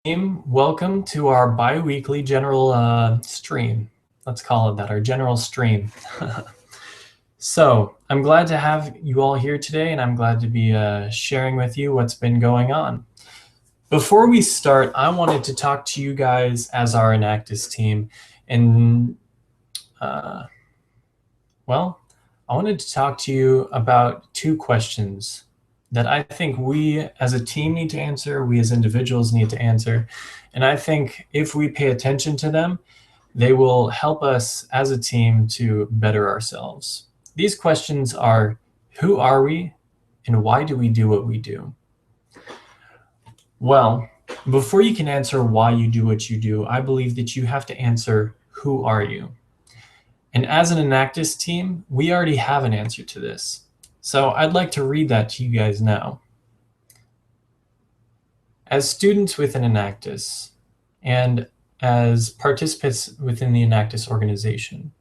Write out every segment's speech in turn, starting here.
team, welcome to our bi-weekly general stream. Let's call it that, our general stream. So I'm glad to have you all here today, and I'm glad to be sharing with you what's been going on. Before we start, I wanted to talk to you guys as our Enactus team, and well, I wanted to talk to you about two questions that I think we as a team need to answer, we as individuals need to answer. And I think if we pay attention to them, they will help us as a team to better ourselves. These questions are, who are we and why do we do what we do? Well, before you can answer why you do what you do, I believe that you have to answer, who are you? And as an Enactus team, we already have an answer to this. So I'd like to read that to you guys now. As students within Enactus and as participants within the Enactus organization,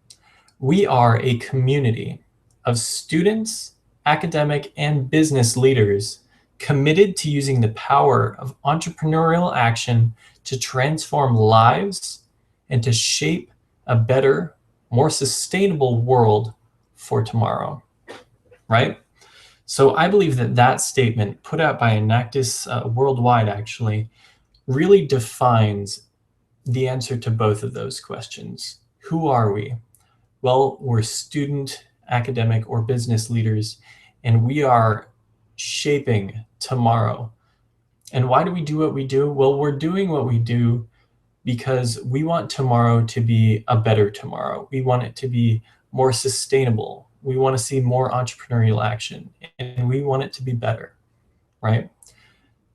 we are a community of students, academic, and business leaders committed to using the power of entrepreneurial action to transform lives and to shape a better, more sustainable world for tomorrow. Right? So I believe that that statement put out by Enactus worldwide actually really defines the answer to both of those questions. Who are we? Well, we're student, academic, or business leaders, and we are shaping tomorrow. And why do we do what we do? Well, we're doing what we do because we want tomorrow to be a better tomorrow. We want it to be more sustainable. We want to see more entrepreneurial action, and we want it to be better, right?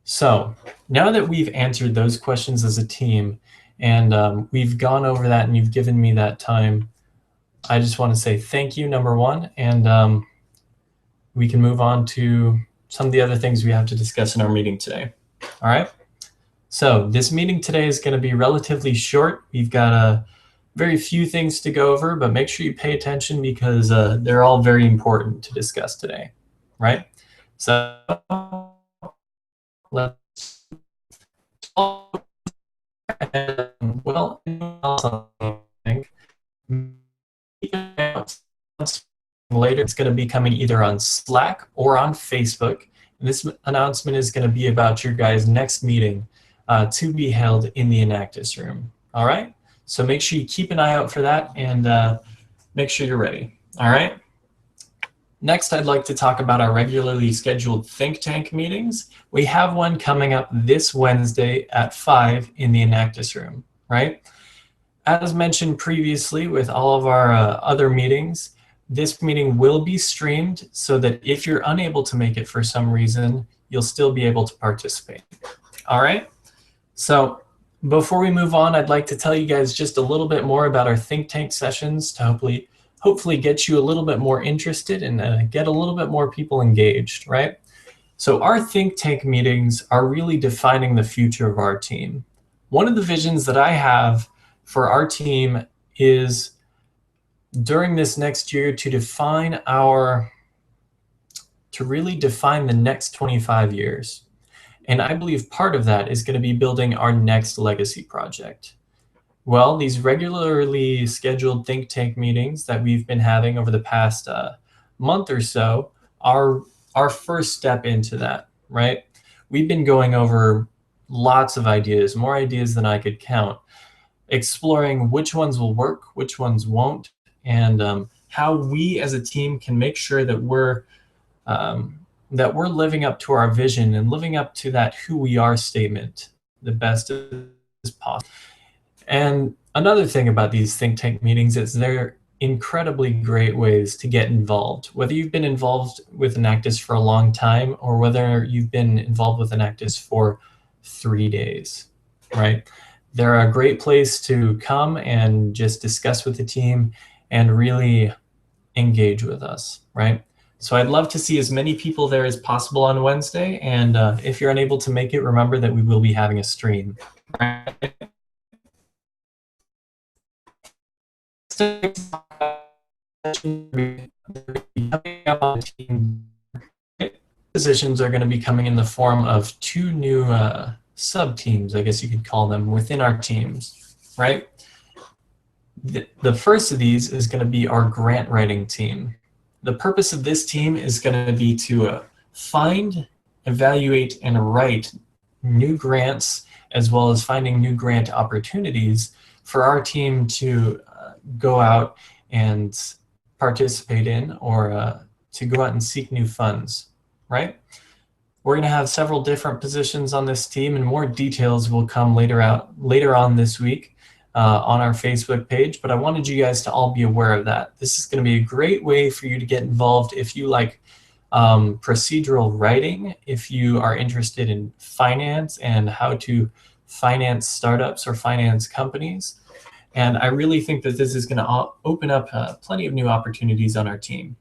So now that we've answered those questions as a team, and we've gone over that and you've given me that time, I just want to say thank you, number one, and we can move on to some of the other things we have to discuss in our meeting today. All right? So this meeting today is going to be relatively short. We've got very few things to go over, but make sure you pay attention because they're all very important to discuss today, right? So let's well, later it's going to be coming either on Slack or on Facebook. And this announcement is going to be about your guys' next meeting to be held in the Enactus room. All right? So make sure you keep an eye out for that and make sure you're ready. All right? Next, I'd like to talk about our regularly scheduled think tank meetings. We have one coming up this Wednesday at 5 in the Enactus room, right? As mentioned previously with all of our other meetings, this meeting will be streamed so that if you're unable to make it for some reason, you'll still be able to participate. All right? So before we move on, I'd like to tell you guys just a little bit more about our think tank sessions to hopefully get you a little bit more interested and get a little bit more people engaged, right? So our think tank meetings are really defining the future of our team. One of the visions that I have for our team is during this next year to really define the next 25 years. And I believe part of that is going to be building our next legacy project. Well, these regularly scheduled think tank meetings that we've been having over the past month or so are our first step into that, right? We've been going over lots of ideas, more ideas than I could count, exploring which ones will work, which ones won't, and how we as a team can make sure that we're living up to our vision and living up to that who we are statement the best as possible. And another thing about these think tank meetings is they're incredibly great ways to get involved. Whether you've been involved with Enactus for a long time or whether you've been involved with Enactus for 3 days, right? They're a great place to come and just discuss with the team and really engage with us, right? So I'd love to see as many people there as possible on Wednesday. And if you're unable to make it, remember that we will be having a stream. Right? Positions are going to be coming in the form of two new sub-teams, I guess you could call them, within our teams, right? The first of these is going to be our grant writing team. The purpose of this team is going to be to find, evaluate, and write new grants, as well as finding new grant opportunities for our team to go out and participate in, or to go out and seek new funds, right? We're going to have several different positions on this team, and more details will come later on this week on our Facebook page, but I wanted you guys to all be aware of that. This is going to be a great way for you to get involved if you like procedural writing, if you are interested in finance and how to finance startups or finance companies. And I really think that this is going to open up plenty of new opportunities on our team.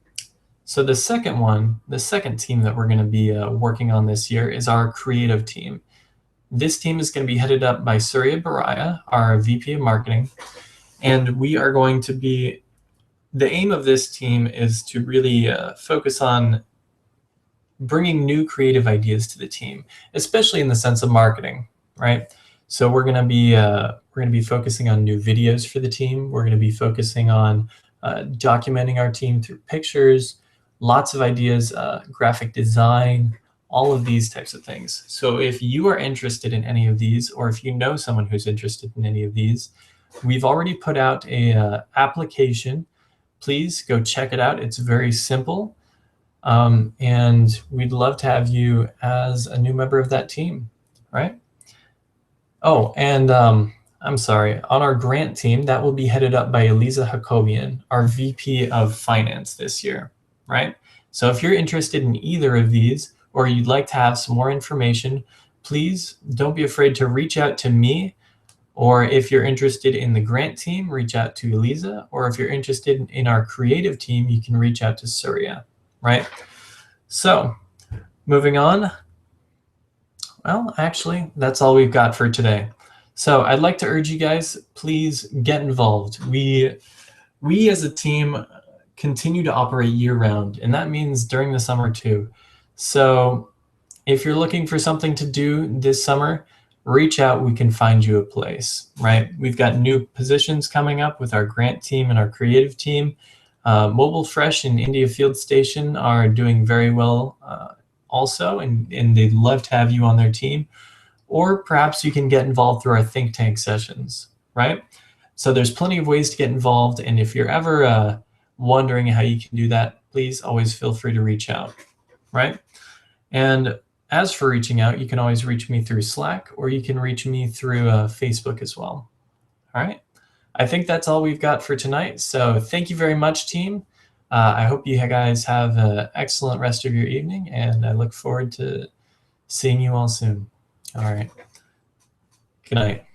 So the second team that we're going to be working on this year is our creative team. This team is going to be headed up by Surya Baraya, our VP of Marketing. And we are going to be, the aim of this team is to really focus on bringing new creative ideas to the team, especially in the sense of marketing, right? So we're going to be focusing on new videos for the team. We're going to be focusing on documenting our team through pictures, lots of ideas, graphic design, all of these types of things. So if you are interested in any of these, or if you know someone who's interested in any of these, we've already put out a application. Please go check it out. It's very simple. And we'd love to have you as a new member of that team, right? Oh, and I'm sorry, on our grant team, that will be headed up by Eliza Jacobian, our VP of Finance this year, right? So if you're interested in either of these, or you'd like to have some more information, please don't be afraid to reach out to me. Or if you're interested in the grant team, reach out to Eliza. Or if you're interested in our creative team, you can reach out to Surya, right? So moving on. Well, actually, that's all we've got for today. So I'd like to urge you guys, please get involved. We as a team continue to operate year-round, and that means during the summer too. So if you're looking for something to do this summer, reach out. We can find you a place, right? We've got new positions coming up with our grant team and our creative team. Mobile Fresh and India Field Station are doing very well also, and they'd love to have you on their team. Or perhaps you can get involved through our think tank sessions, right? So there's plenty of ways to get involved, and if you're ever wondering how you can do that, please always feel free to reach out, right? And as for reaching out, you can always reach me through Slack, or you can reach me through Facebook as well. All right. I think that's all we've got for tonight. So thank you very much, team. I hope you guys have an excellent rest of your evening, and I look forward to seeing you all soon. All right. Good night.